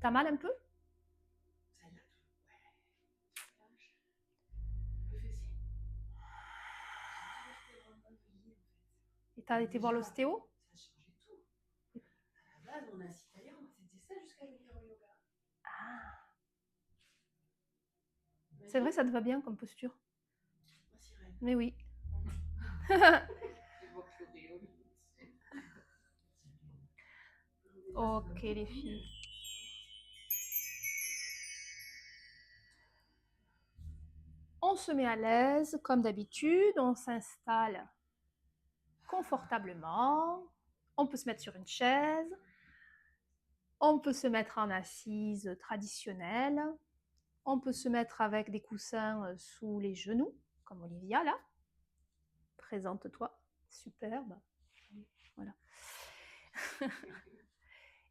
T'as mal un peu? Ça y est, ouais. Le fessier. J'ai toujours fait vraiment lié en fait. Et t'as été voir l'ostéo? Ça a changé tout. À la base, mon incite à lire, c'était ça jusqu'à venir au yoga. Ah. C'est vrai, ça te va bien comme posture. Ma sirène. Mais oui. Ok les filles. On se met à l'aise comme d'habitude, on s'installe confortablement. On peut se mettre sur une chaise. On peut se mettre en assise traditionnelle. On peut se mettre avec des coussins sous les genoux, comme Olivia là. Présente-toi. Superbe. Voilà.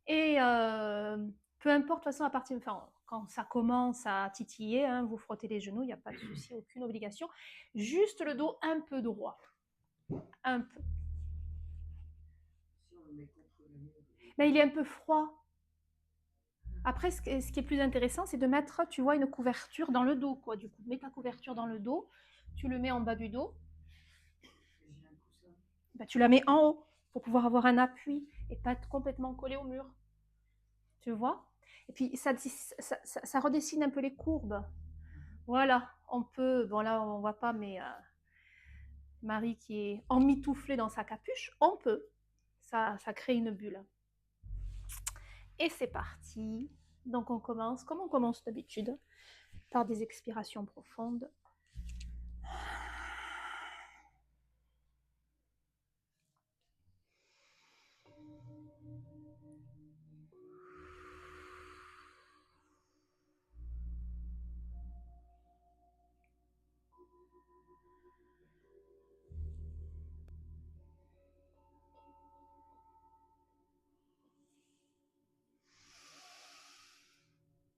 Et peu importe, de toute façon, à partir, enfin, quand ça commence à titiller, hein, vous frottez les genoux, il n'y a pas de souci, aucune obligation. Juste le dos un peu droit. Un peu. Si on le met contre le mur. Mais il est un peu froid. Après, ce qui est plus intéressant, c'est de mettre, tu vois, une couverture dans le dos, quoi. Du coup, mets ta couverture dans le dos, tu le mets en bas du dos. J'ai un coussin. Ben, tu la mets en haut pour pouvoir avoir un appui et pas être complètement collé au mur. Tu vois? Et puis, ça redessine un peu les courbes. Voilà, on peut, bon là on voit pas, mais Marie qui est emmitouflée dans sa capuche, on peut. Ça crée une bulle. Et c'est parti. Donc on commence, comme on commence d'habitude, par des expirations profondes.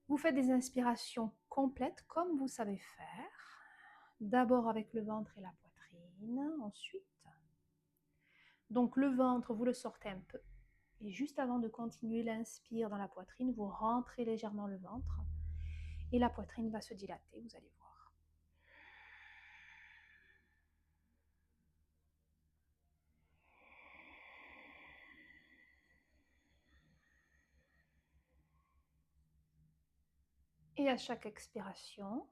Vous faites des inspirations complètes comme vous savez faire. D'abord avec le ventre et la poitrine, ensuite. Donc le ventre, vous le sortez un peu. Et juste avant de continuer l'inspire dans la poitrine, vous rentrez légèrement le ventre. Et la poitrine va se dilater, vous allez voir. Et à chaque expiration,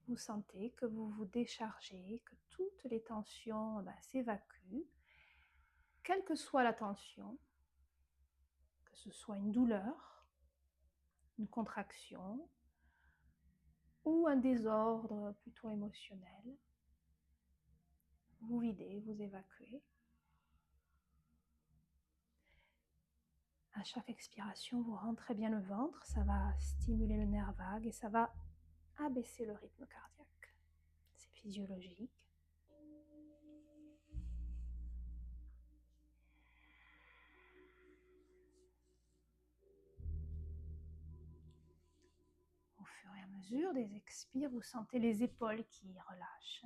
vous sentez que vous vous déchargez, que toutes les tensions s'évacuent, quelle que soit la tension, que ce soit une douleur, une contraction ou un désordre plutôt émotionnel. Vous videz, vous évacuez. À chaque expiration, vous rentrez bien le ventre, ça va stimuler le nerf vague et ça va abaisser le rythme cardiaque. C'est physiologique. Au fur et à mesure des expires, vous sentez les épaules qui relâchent.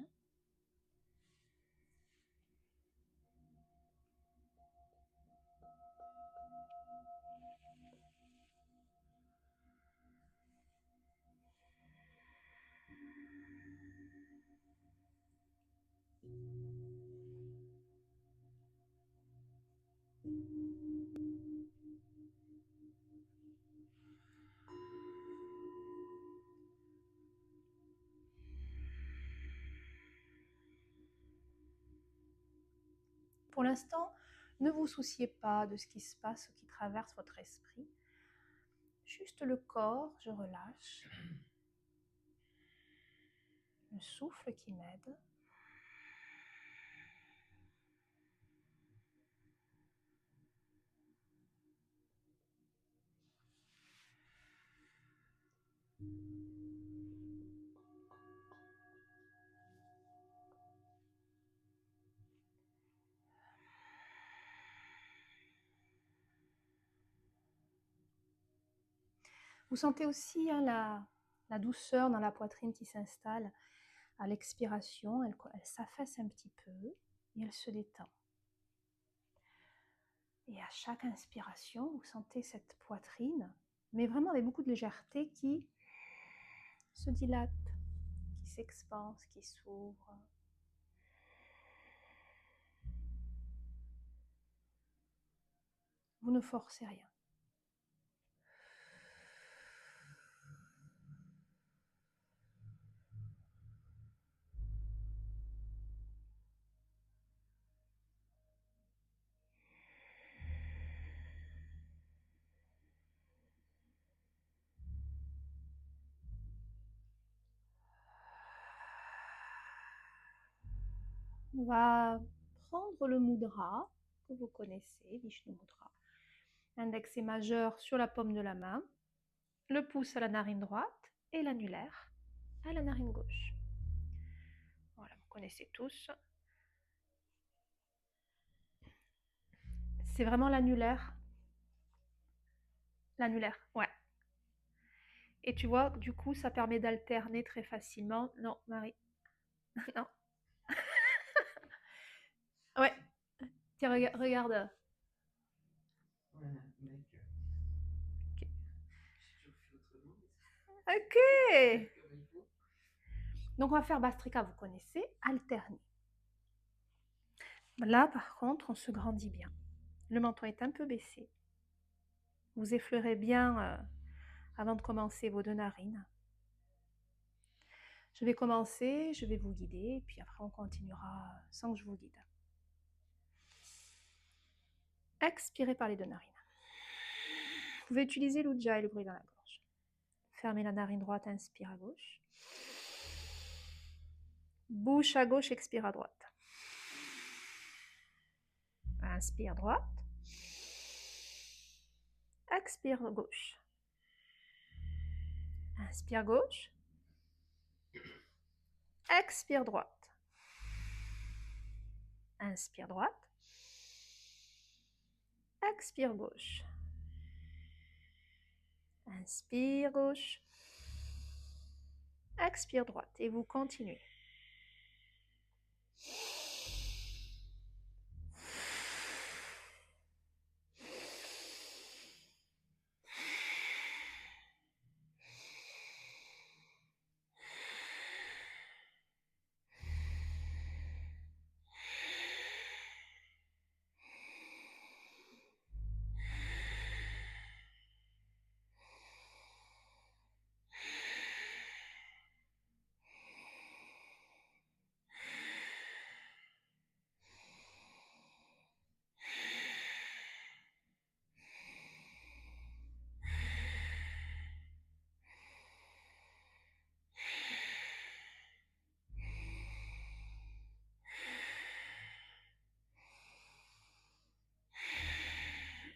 Pour l'instant, ne vous souciez pas de ce qui se passe, ce qui traverse votre esprit. Juste le corps, je relâche. Le souffle qui m'aide. Vous sentez aussi la douceur dans la poitrine qui s'installe à l'expiration. Elle s'affaisse un petit peu et elle se détend. Et à chaque inspiration, vous sentez cette poitrine mais vraiment avec beaucoup de légèreté qui se dilate, qui s'expanse, qui s'ouvre. Vous ne forcez rien. On va prendre le mudra que vous connaissez, Vishnu Mudra. Index et majeur sur la paume de la main, le pouce à la narine droite et l'annulaire à la narine gauche. Voilà, vous connaissez tous. C'est vraiment l'annulaire. L'annulaire, ouais. Et tu vois, du coup, ça permet d'alterner très facilement. Non, Marie. Non. Ouais. Tiens, regarde. Voilà, d'accord. Ok. J'ai toujours fait autrement, Ok. mais c'est comme il faut. Donc, on va faire Bastrika, vous connaissez, alterner. Là, par contre, on se grandit bien. Le menton est un peu baissé. Vous effleurez bien avant de commencer vos deux narines. Je vais commencer, je vais vous guider, puis après on continuera sans que je vous guide. Expirez par les deux narines. Vous pouvez utiliser l'ujjayi, le bruit dans la gorge. Fermez la narine droite, inspire à gauche. Bouche à gauche, expire à droite. Inspire droite. Expire gauche. Inspire gauche. Expire droite. Inspire droite. Expire gauche. Inspire gauche. Expire droite. Et vous continuez.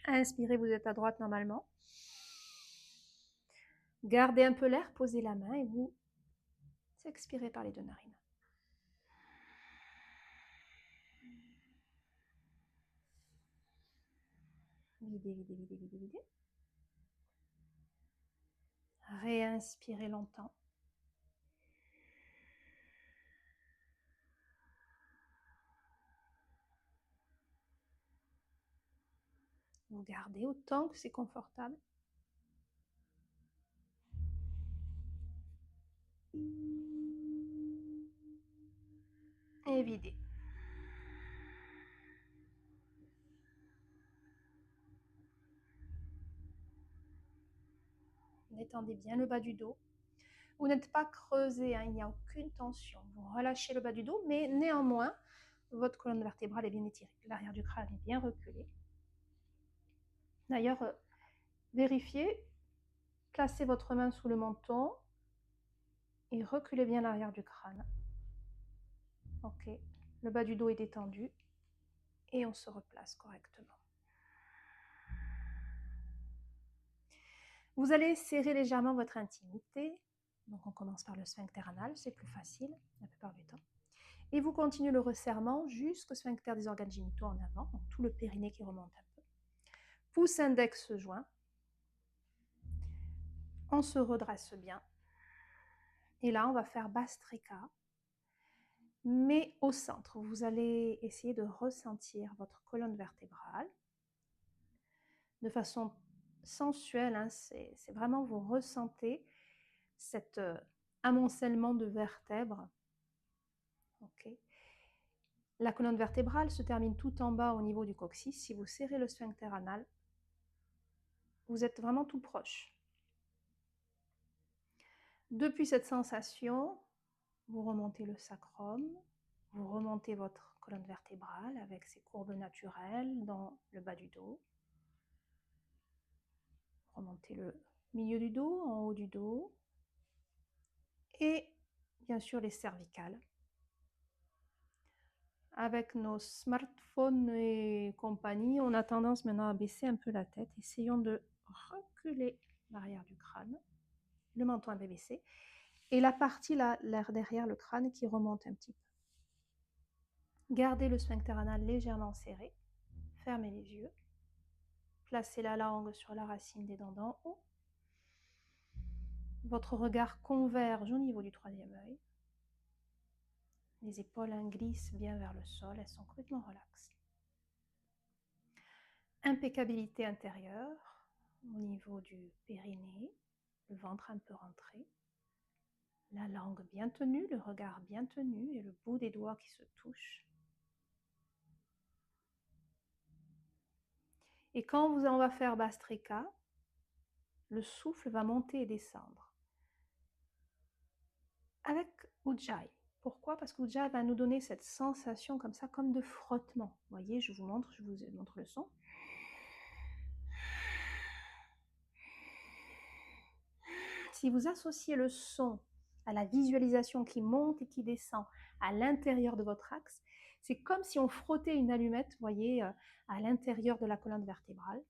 Inspirez, vous êtes à droite normalement. Gardez un peu l'air, posez la main et vous expirez par les deux narines. Videz, videz, videz, videz, videz. Réinspirez longtemps. Vous gardez autant que c'est confortable. Et videz. Détendez bien le bas du dos. Vous n'êtes pas creusé, hein, il n'y a aucune tension. Vous relâchez le bas du dos, mais néanmoins, votre colonne vertébrale est bien étirée. L'arrière du crâne est bien reculé. D'ailleurs, vérifiez, placez votre main sous le menton et reculez bien l'arrière du crâne. Ok, le bas du dos est détendu et on se replace correctement. Vous allez serrer légèrement votre intimité. Donc on commence par le sphincter anal, c'est plus facile la plupart du temps. Et vous continuez le resserrement jusqu'au sphincter des organes génitaux en avant, donc tout le périnée qui remonte un peu. Pouce index joint. On se redresse bien. Et là, on va faire Bastrika, mais au centre. Vous allez essayer de ressentir votre colonne vertébrale de façon sensuel, hein, c'est vraiment, vous ressentez cet amoncellement de vertèbres. Ok. La colonne vertébrale se termine tout en bas au niveau du coccyx. Si vous serrez le sphincter anal, vous êtes vraiment tout proche. Depuis cette sensation, vous remontez le sacrum, vous remontez votre colonne vertébrale avec ses courbes naturelles dans le bas du dos. Remontez le milieu du dos, en haut du dos. Et bien sûr les cervicales. Avec nos smartphones et compagnie, on a tendance maintenant à baisser un peu la tête. Essayons de reculer l'arrière du crâne. Le menton un peu baissé. Et la partie là, l'air derrière le crâne qui remonte un petit peu. Gardez le sphincter anal légèrement serré. Fermez les yeux. Placez la langue sur la racine des dents d'en haut. Votre regard converge au niveau du troisième œil. Les épaules glissent bien vers le sol, elles sont complètement relaxes. Impeccabilité intérieure au niveau du périnée, le ventre un peu rentré, la langue bien tenue, le regard bien tenu et le bout des doigts qui se touchent. Et quand on va faire Bhastrika, le souffle va monter et descendre. Avec Ujjayi. Pourquoi? Parce que Ujjayi va nous donner cette sensation comme ça, comme de frottement. Vous voyez, je vous montre le son. Si vous associez le son à la visualisation qui monte et qui descend à l'intérieur de votre axe, c'est comme si on frottait une allumette, vous voyez, à l'intérieur de la colonne vertébrale,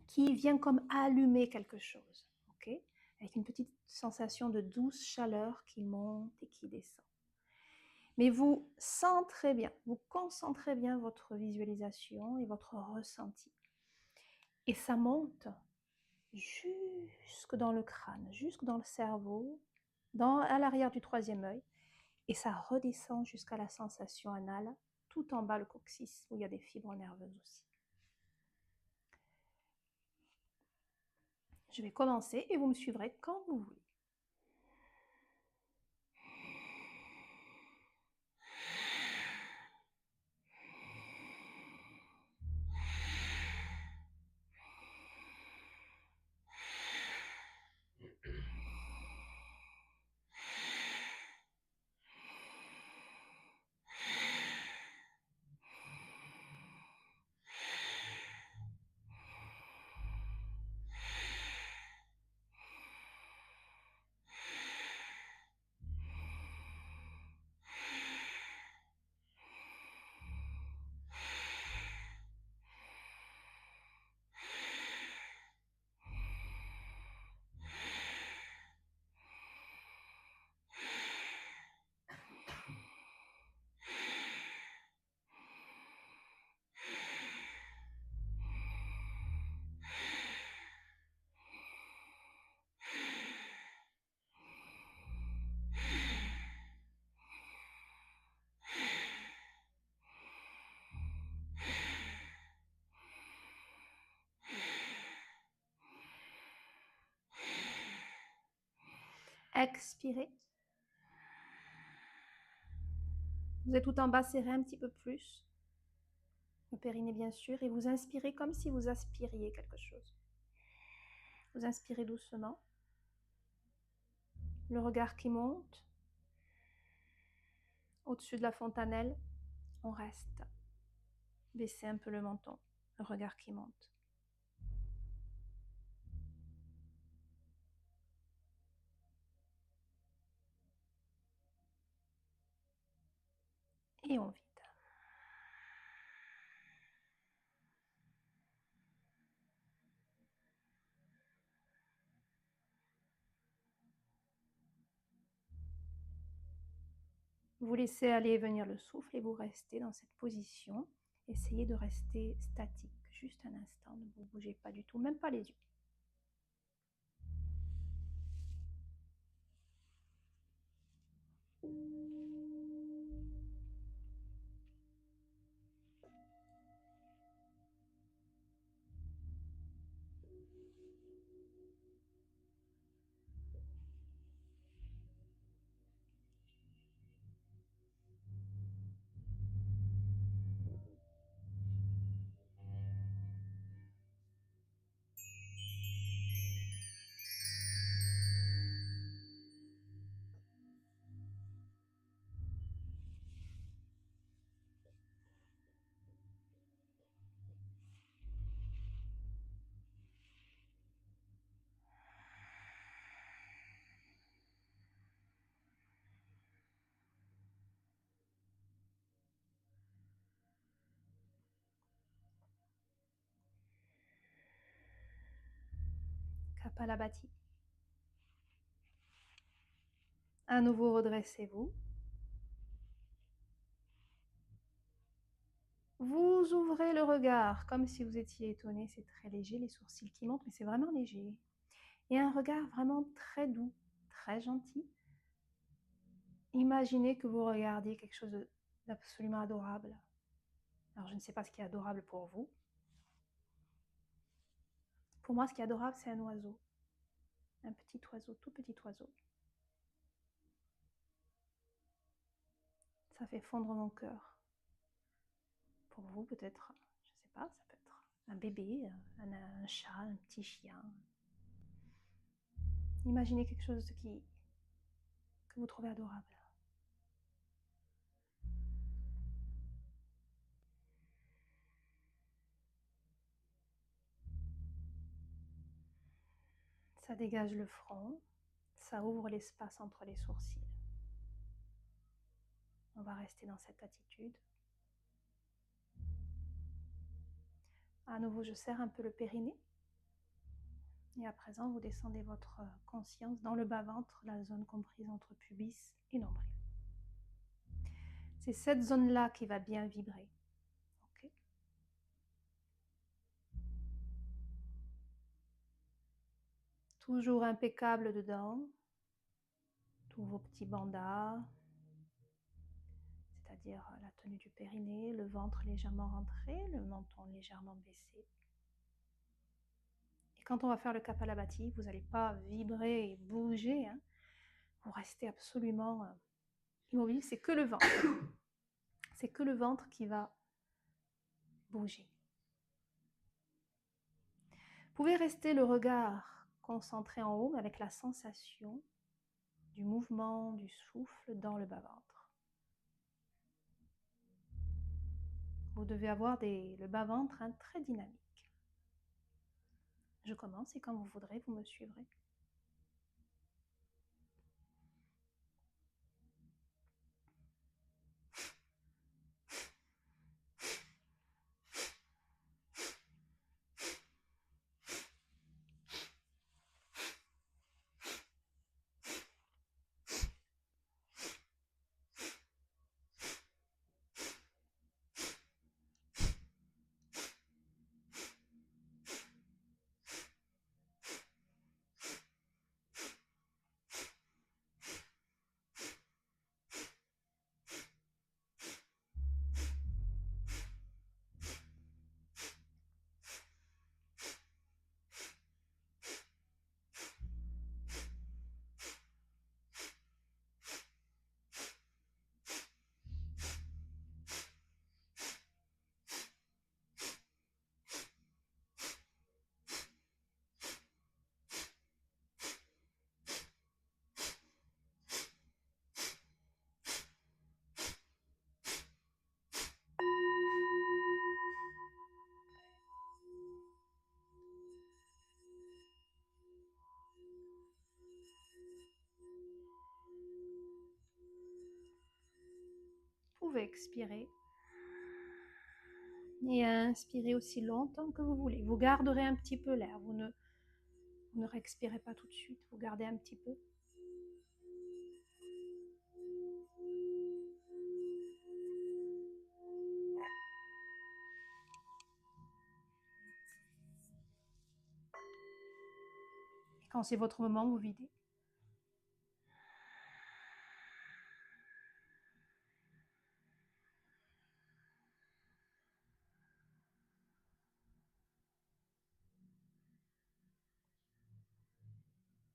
qui vient comme allumer quelque chose, ok? Avec une petite sensation de douce chaleur qui monte et qui descend. Mais vous centrez bien, vous concentrez bien votre visualisation et votre ressenti. Et ça monte jusque dans le crâne, jusque dans le cerveau, à l'arrière du troisième œil, et ça redescend jusqu'à la sensation anale, tout en bas le coccyx, où il y a des fibres nerveuses aussi. Je vais commencer et vous me suivrez quand vous voulez. Expirez. Vous êtes tout en bas, serrez un petit peu plus. Le périnée bien sûr, et vous inspirez comme si vous aspiriez quelque chose. Vous inspirez doucement. Le regard qui monte. Au-dessus de la fontanelle, on reste. Baissez un peu le menton, le regard qui monte. Et on vide. Vous laissez aller et venir le souffle et vous restez dans cette position. Essayez de rester statique, juste un instant, ne vous bougez pas du tout, même pas les yeux. Kapalabhati. À nouveau, redressez-vous. Vous ouvrez le regard comme si vous étiez étonné. C'est très léger, les sourcils qui montent, mais c'est vraiment léger. Et un regard vraiment très doux, très gentil. Imaginez que vous regardiez quelque chose d'absolument adorable. Alors, je ne sais pas ce qui est adorable pour vous. Pour moi, ce qui est adorable, c'est un oiseau. Un petit oiseau, tout petit oiseau. Ça fait fondre mon cœur. Pour vous, peut-être, je ne sais pas, ça peut être un bébé, un chat, un petit chien. Imaginez quelque chose que vous trouvez adorable. Ça dégage le front, ça ouvre l'espace entre les sourcils. On va rester dans cette attitude. À nouveau, je serre un peu le périnée. Et à présent, vous descendez votre conscience dans le bas-ventre, la zone comprise entre pubis et nombril. C'est cette zone-là qui va bien vibrer. Okay. Toujours impeccable dedans. Tous vos petits bandas, c'est-à-dire la tenue du périnée, le ventre légèrement rentré, le menton légèrement baissé. Et quand on va faire le Kapalabhati, vous n'allez pas vibrer et bouger, hein. Vous restez absolument immobile, c'est que le ventre. C'est que le ventre qui va bouger. Vous pouvez rester le regard concentré en haut, mais avec la sensation du mouvement, du souffle dans le bas-ventre. Vous devez avoir le bas-ventre très dynamique. Je commence et quand vous voudrez, vous me suivrez. Vous pouvez expirer et inspirer aussi longtemps que vous voulez. Vous garderez un petit peu l'air, vous ne respirez pas tout de suite, vous gardez un petit peu. Et quand c'est votre moment, vous videz.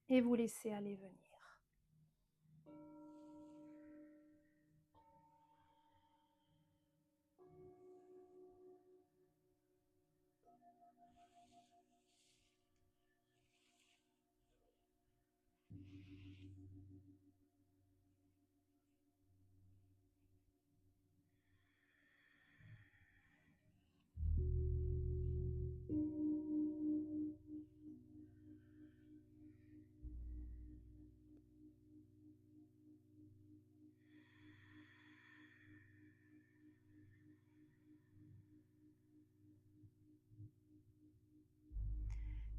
Et vous laissez aller venir.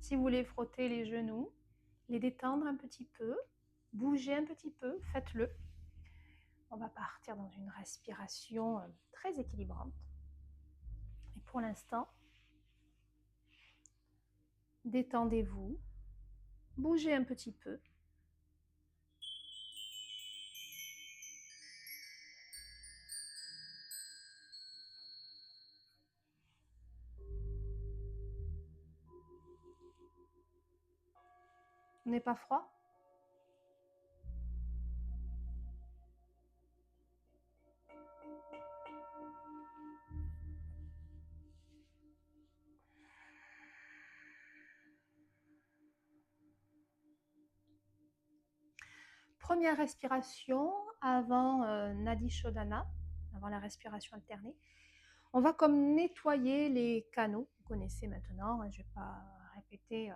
Si vous voulez frotter les genoux, les détendre un petit peu, bouger un petit peu, faites-le. On va partir dans une respiration très équilibrante. Et pour l'instant, détendez-vous, bougez un petit peu. Vous n'avez pas froid? Première respiration avant Nadi Shodhana, avant la respiration alternée. On va comme nettoyer les canaux, vous connaissez maintenant, je ne vais pas répéter.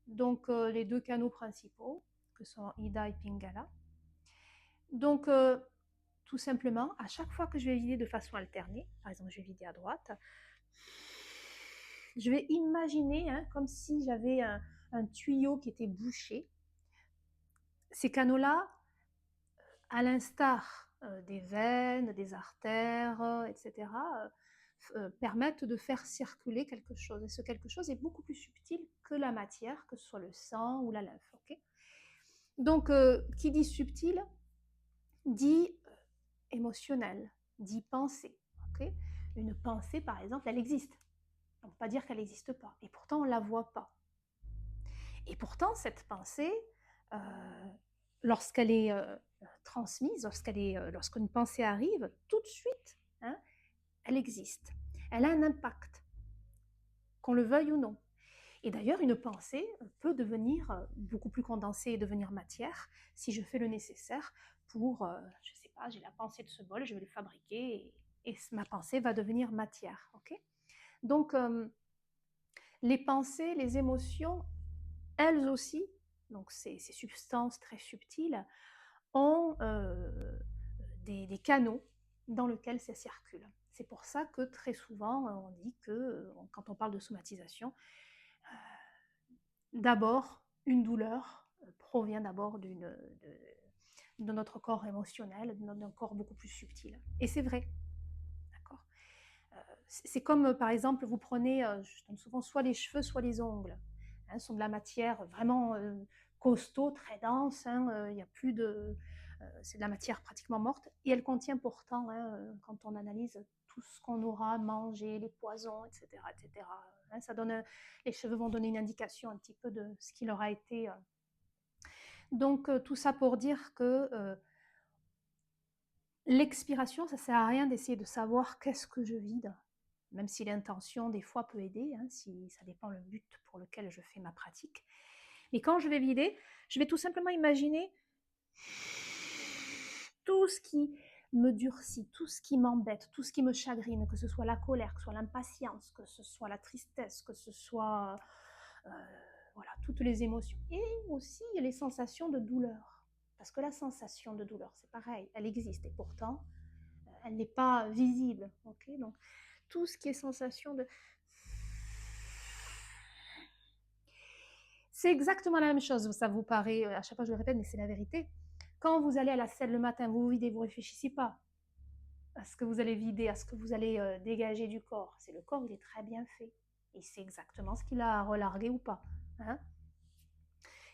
Donc les deux canaux principaux, que sont Ida et Pingala. Donc tout simplement, à chaque fois que je vais vider de façon alternée, par exemple je vais vider à droite, je vais imaginer comme si j'avais un tuyau qui était bouché. Ces canaux-là, à l'instar des veines, des artères, etc., permettent de faire circuler quelque chose. Et ce quelque chose est beaucoup plus subtil que la matière, que ce soit le sang ou la lymphe. Okay. Donc, qui dit subtil, dit émotionnel, dit pensée. Okay. Une pensée, par exemple, elle existe. On ne peut pas dire qu'elle n'existe pas. Et pourtant, on ne la voit pas. Et pourtant, cette pensée, lorsqu'elle est transmise, lorsqu'une pensée arrive, tout de suite, elle existe. Elle a un impact, qu'on le veuille ou non. Et d'ailleurs, une pensée peut devenir beaucoup plus condensée et devenir matière si je fais le nécessaire pour, je ne sais pas, j'ai la pensée de ce bol, je vais le fabriquer et ma pensée va devenir matière. Okay. Donc, les pensées, les émotions, elles aussi, donc ces substances très subtiles, ont des canaux dans lesquels ça circule. C'est pour ça que très souvent, on dit que quand on parle de somatisation, d'abord, une douleur provient d'abord de notre corps émotionnel, d'un corps beaucoup plus subtil. Et c'est vrai. D'accord. C'est comme, par exemple, vous prenez, je donne souvent, soit les cheveux, soit les ongles. Ce sont de la matière vraiment costaud, très dense. Il y a plus de... c'est de la matière pratiquement morte. Et elle contient pourtant, quand on analyse tout ce qu'on aura mangé, les poisons, etc. etc. Ça donne, les cheveux vont donner une indication un petit peu de ce qu'il aura été. Donc, tout ça pour dire que l'expiration, ça ne sert à rien d'essayer de savoir qu'est-ce que je vide, même si l'intention des fois peut aider, si ça dépend le but pour lequel je fais ma pratique. Mais quand je vais vider, je vais tout simplement imaginer tout ce qui me durcit, tout ce qui m'embête, tout ce qui me chagrine, que ce soit la colère, que ce soit l'impatience, que ce soit la tristesse, que ce soit voilà, toutes les émotions. Et aussi les sensations de douleur. Parce que la sensation de douleur, c'est pareil, elle existe et pourtant, elle n'est pas visible. Okay. Donc, tout ce qui est sensation de... C'est exactement la même chose, ça vous paraît, à chaque fois je le répète, mais c'est la vérité. Quand vous allez à la selle le matin, vous videz, vous ne réfléchissez pas à ce que vous allez vider, à ce que vous allez dégager du corps. C'est le corps, il est très bien fait. Il sait exactement ce qu'il a à relarguer ou pas.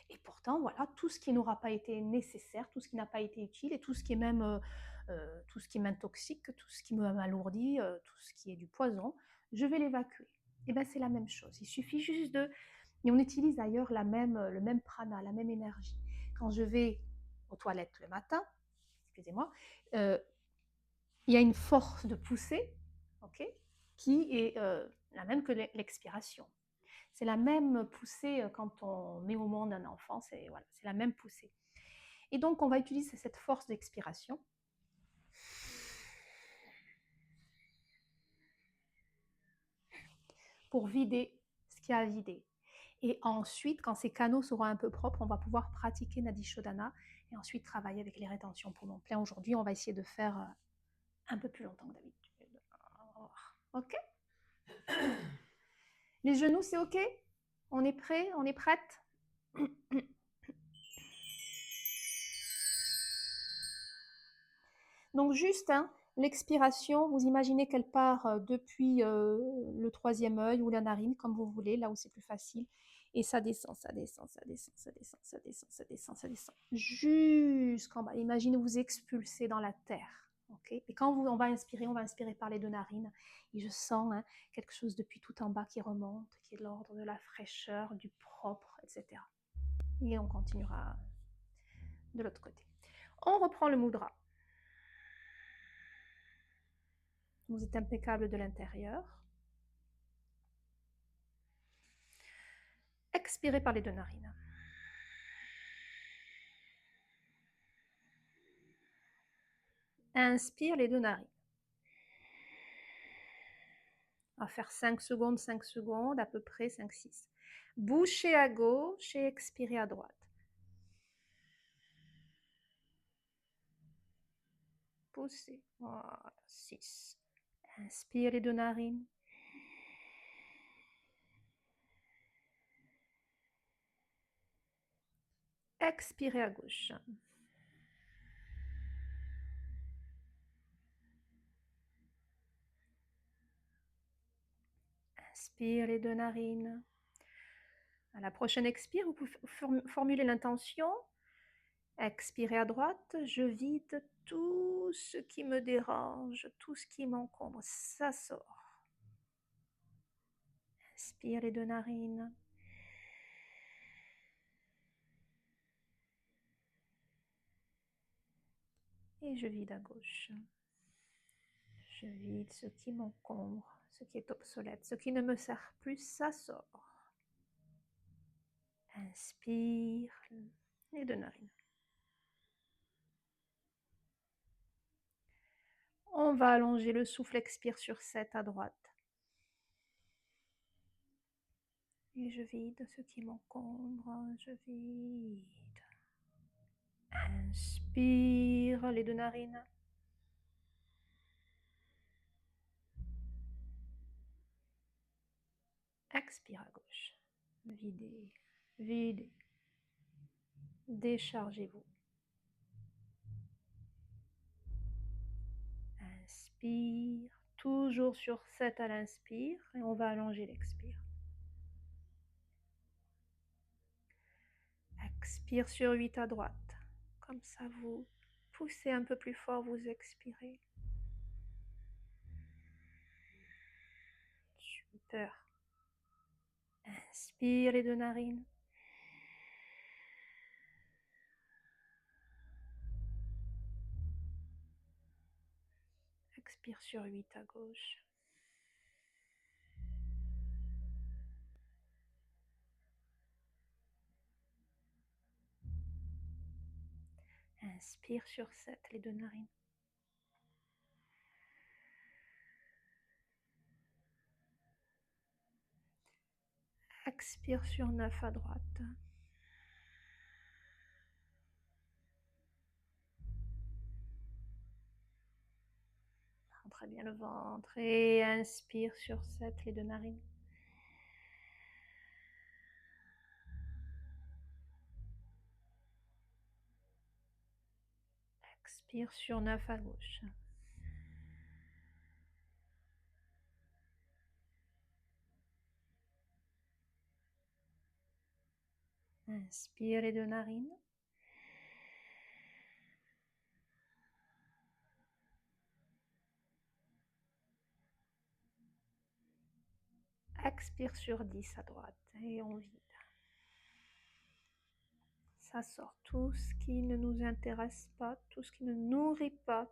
Et pourtant, voilà, tout ce qui n'aura pas été nécessaire, tout ce qui n'a pas été utile, et tout ce qui est même tout ce qui m'intoxique, tout ce qui me m'alourdit, tout ce qui est du poison, je vais l'évacuer. Et bien c'est la même chose. Il suffit juste de... Et on utilise d'ailleurs le même prana, la même énergie. Quand je vais aux toilettes le matin, excusez-moi, il y a une force de poussée, okay, qui est la même que l'expiration. C'est la même poussée quand on met au monde un enfant, c'est voilà, la même poussée. Et donc, on va utiliser cette force d'expiration pour vider ce qu'il y a à vider. Et ensuite, quand ces canaux seront un peu propres, on va pouvoir pratiquer Nadi Shodhana et ensuite travailler avec les rétentions poumons pleins. Aujourd'hui, on va essayer de faire un peu plus longtemps que d'habitude. Ok. Les genoux, c'est ok? On est prêt? On est prête? Donc juste, hein, l'expiration, vous imaginez qu'elle part depuis le troisième œil ou la narine, comme vous voulez, là où c'est plus facile. Et ça descend, ça descend, ça descend, ça descend, ça descend, ça descend, ça descend. Jusqu'en bas. Imaginez vous expulser dans la terre. Okay, et quand on va inspirer par les deux narines. Et je sens quelque chose depuis tout en bas qui remonte, qui est de l'ordre de la fraîcheur, du propre, etc. Et on continuera de l'autre côté. On reprend le mudra. Vous êtes impeccable de l'intérieur. Expirez par les deux narines. Inspire les deux narines. On va faire 5 secondes, à peu près 5-6. Bouchez à gauche et expirez à droite. Poussez. Voilà, 6. Inspire les deux narines. Expirez à gauche. Inspire les deux narines. À la prochaine expire, vous pouvez formuler l'intention. Expirez à droite, je vide tout ce qui me dérange, tout ce qui m'encombre, ça sort. Inspire les deux narines. Et je vide à gauche. Je vide ce qui m'encombre, ce qui est obsolète, ce qui ne me sert plus, ça sort. Inspire les deux narines. On va allonger le souffle, expire sur 7 à droite. Et je vide ce qui m'encombre, je vide. Inspire les deux narines. Expire à gauche. Videz, videz. Déchargez-vous. Inspire. Toujours sur 7 à l'inspire. Et on va allonger l'expire. Expire sur 8 à droite. Comme ça, vous poussez un peu plus fort, vous expirez. Super. Inspire les deux narines. Expire sur 8 à gauche. Inspire sur 7, les deux narines. Expire sur 9 à droite. Très bien le ventre. Et inspire sur 7, les deux narines. Expire sur 9 à gauche. Inspire les deux narines. Expire sur 10 à droite et on vide. Ça sort tout ce qui ne nous intéresse pas, tout ce qui ne nourrit pas.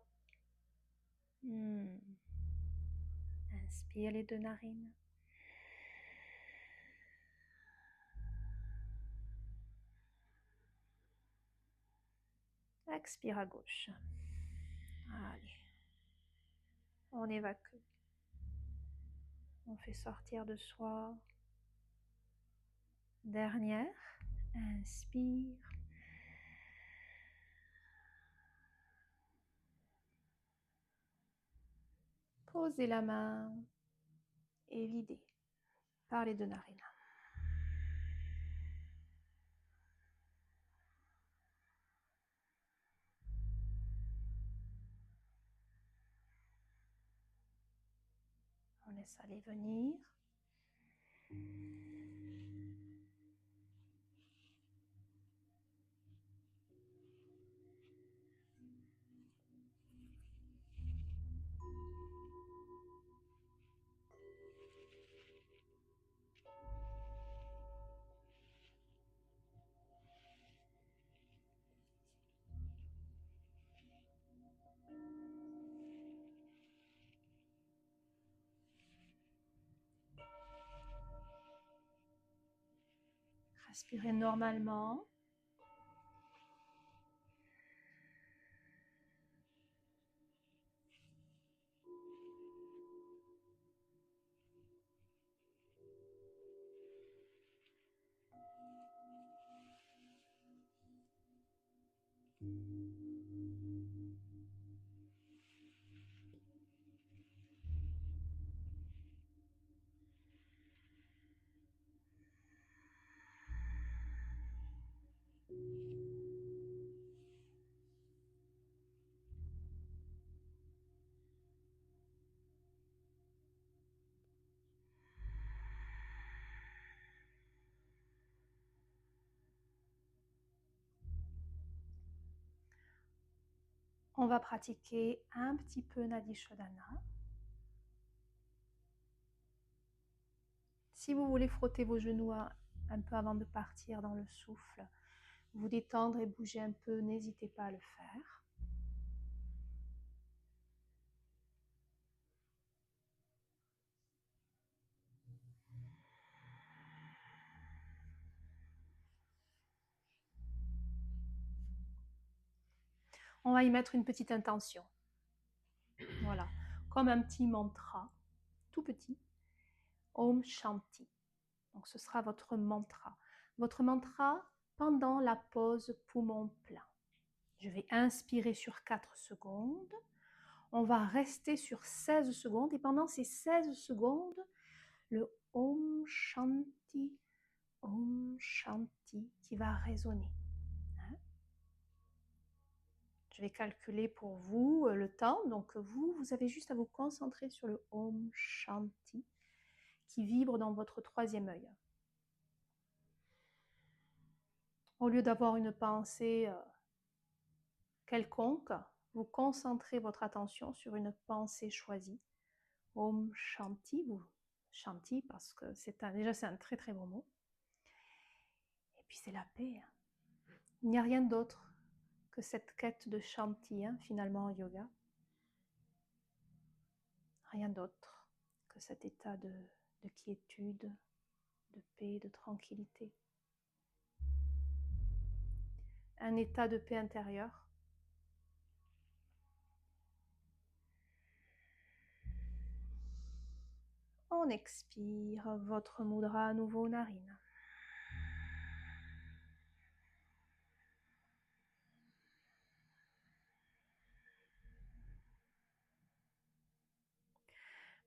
Inspire les deux narines. Expire à gauche. Allez. On évacue. On fait sortir de soi. Dernière. Inspire. Posez la main et videz par les deux narines. aller venir. Respirez normalement. On va pratiquer un petit peu Nadi Shodhana. Si vous voulez frotter vos genoux un peu avant de partir dans le souffle, vous détendre et bouger un peu, n'hésitez pas à le faire. On va y mettre une petite intention. Voilà, comme un petit mantra, tout petit. Om Shanti. Donc ce sera votre mantra. Votre mantra pendant la pause poumon plein. Je vais inspirer sur 4 secondes. On va rester sur 16 secondes et pendant ces 16 secondes, le Om Shanti qui va résonner. Je vais calculer pour vous le temps. Donc vous avez juste à vous concentrer sur le Om Shanti qui vibre dans votre troisième œil. Au lieu d'avoir une pensée quelconque, vous concentrez votre attention sur une pensée choisie. Om Shanti, vous Shanti parce que déjà c'est un très très beau mot. Et puis c'est la paix. Il n'y a rien d'autre que cette quête de Shanti finalement en yoga. Rien d'autre que cet état de quiétude, de paix, de tranquillité. Un état de paix intérieure. On expire votre mudra à nouveau narine.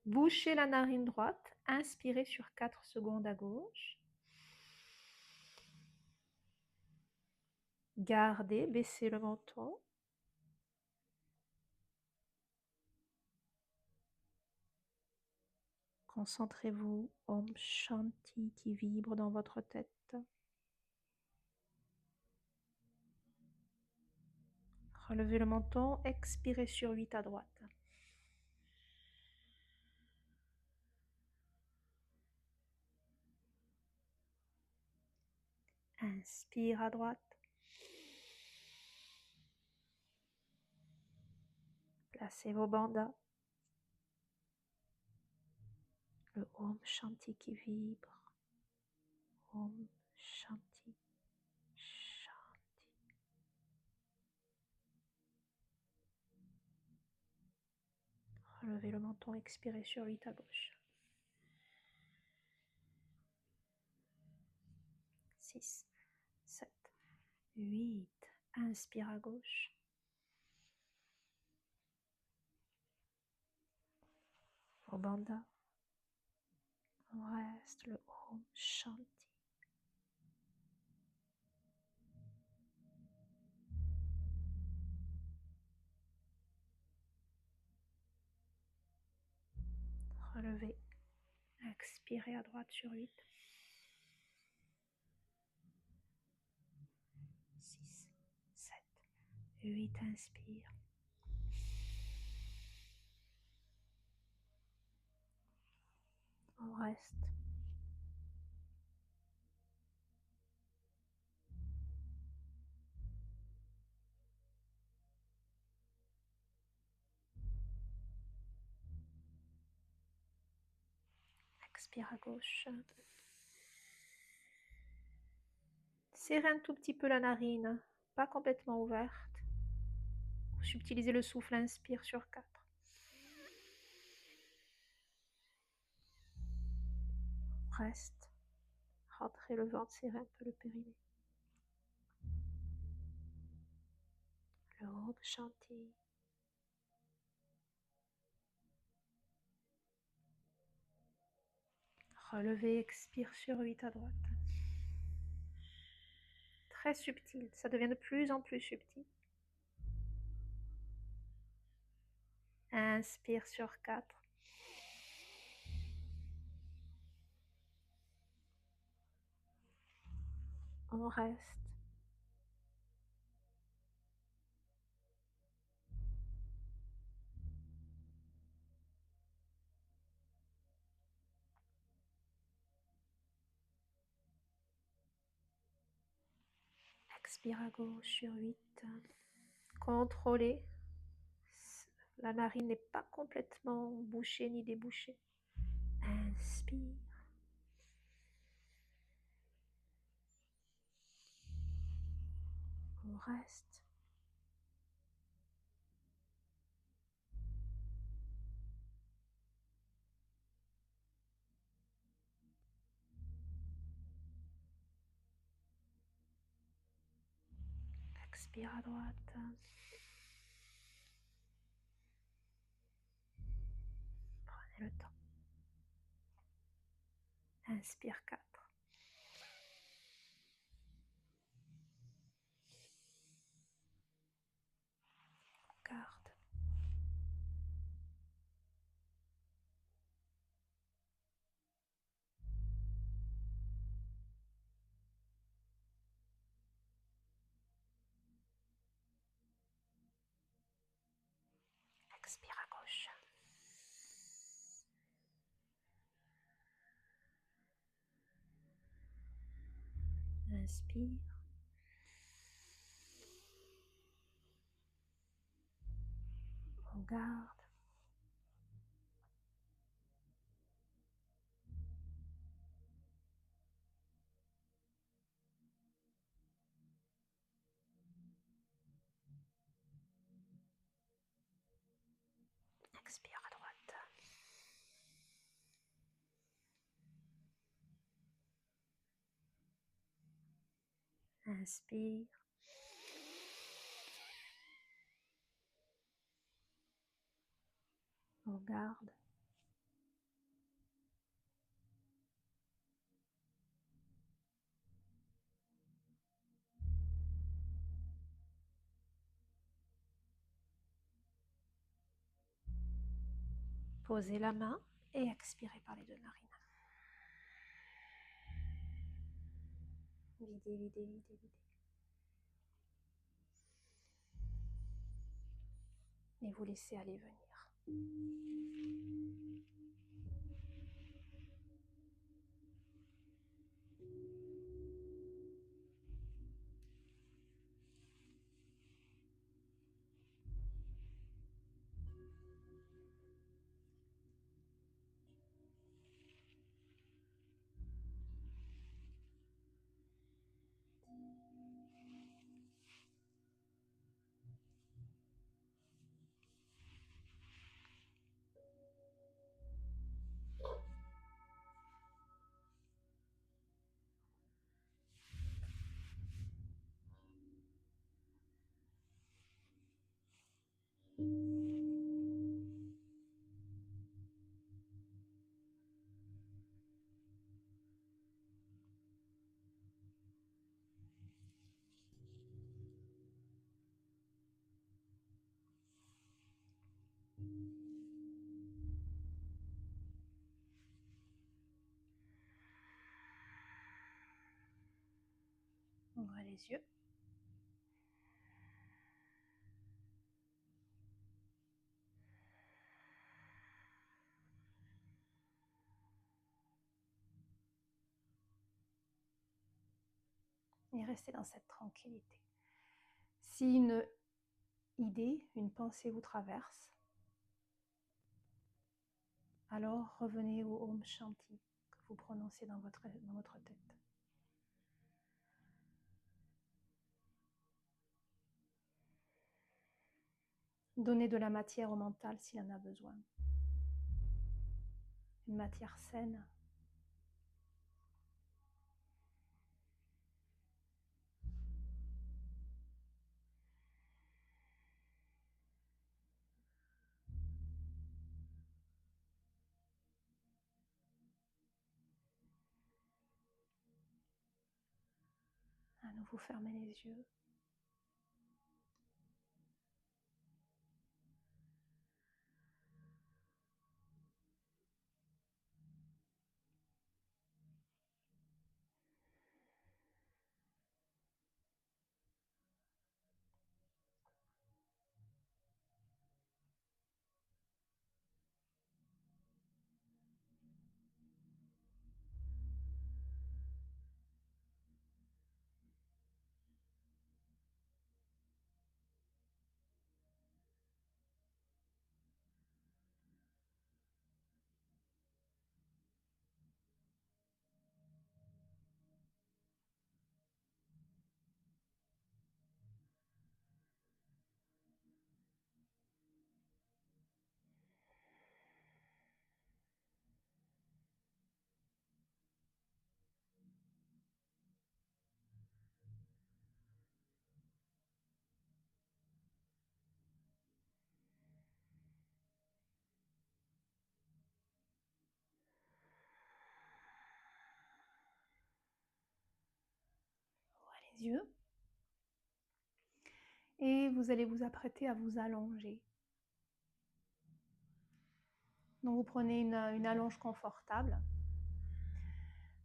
Bouchez la narine droite, inspirez sur 4 secondes à gauche. Gardez, baissez le menton. Concentrez-vous Om Shanti qui vibre dans votre tête. Relevez le menton, expirez sur 8 à droite. Inspire à droite. Placez vos bandas. Le Om Shanti qui vibre. Om Shanti. Shanti. Relevez le menton, expirez sur 8 à gauche. 6, 7, 8. Inspire à gauche. Vos bandas. On reste le Om Shanti. Relevez Expirez à droite sur 8. 6, 7, 8. Inspire. On reste. Expire à gauche. Serrez un tout petit peu la narine, pas complètement ouverte. Subtilisez le souffle, inspire sur 4. Reste. Rentrez le ventre, serrez un peu le périnée. Le haut chantier. Relevez, expire sur 8 à droite. Très subtil, ça devient de plus en plus subtil. Inspire sur 4. On reste. Expire à gauche sur 8. Contrôlez. La narine n'est pas complètement bouchée ni débouchée. Inspire. On reste. Expire à droite. Prenez le temps. Inspire 4. Garde. Expire à gauche. Inspire. On garde. Expire à droite. Inspire. On garde. Posez la main et expirez par les deux narines. Videz, videz, videz, videz. Et vous laissez aller venir. Ouvrez les yeux. Et restez dans cette tranquillité. Si une idée, une pensée vous traverse, alors revenez au Om Shanti que vous prononcez dans votre tête. Donnez de la matière au mental s'il en a besoin. Une matière saine. À nouveau, fermez les yeux. Ouvrez les yeux. Et vous allez vous apprêter à vous allonger. Donc vous prenez une allonge confortable.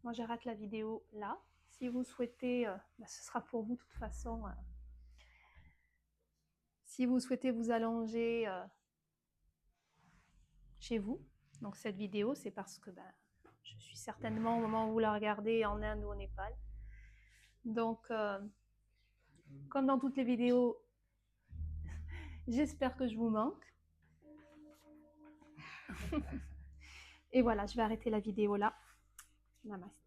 Moi j'arrête la vidéo là. Si vous souhaitez, ce sera pour vous de toute façon. Si vous souhaitez vous allonger chez vous, donc cette vidéo c'est parce que je suis certainement au moment où vous la regardez en Inde ou au Népal. Donc comme dans toutes les vidéos, j'espère que je vous manque. Et voilà, je vais arrêter la vidéo là. Namasté.